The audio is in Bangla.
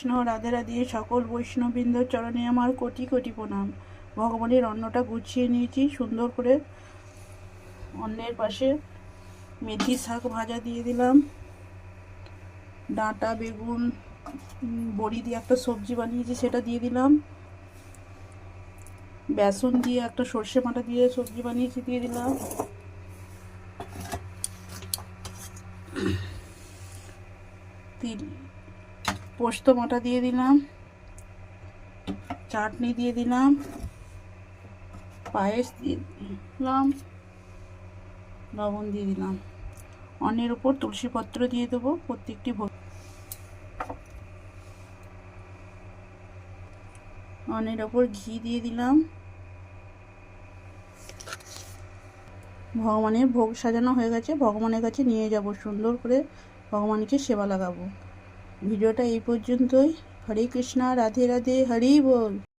কৃষ্ণ, রাধে রাধে। সকল বৈষ্ণববৃন্দ চরণে আমার কোটি কোটি প্রণাম। ভগবানের অন্নটা গুছিয়ে নিয়েছি সুন্দর করে। অন্নের পাশে মেথি শাক ভাজা দিয়ে দিলাম, ডাঁটা বেগুন বড়ি দিয়ে একটা সবজি বানিয়েছি সেটা দিয়ে দিলাম, বেসন দিয়ে একটা সর্ষে বাটা দিয়ে সবজি বানিয়েছি দিয়ে দিলাম, পোস্ত বাটা দিয়ে দিলাম, চাটনি দিয়ে দিলাম, পায়েস দিয়ে দিলাম, লবণ দিয়ে দিলাম। অন্যের উপর তুলসী পত্র দিয়ে দেবো প্রত্যেকটি ভোগ। অন্যের ওপর ঘি দিয়ে দিলাম। ভগবানের ভোগ সাজানো হয়ে গেছে, ভগবানের কাছে নিয়ে যাব, সুন্দর করে ভগবানকে সেবা লাগাবো। ভিডিওটা এই পর্যন্তই। হরে কৃষ্ণা, রাধে রাধে, হরি বল।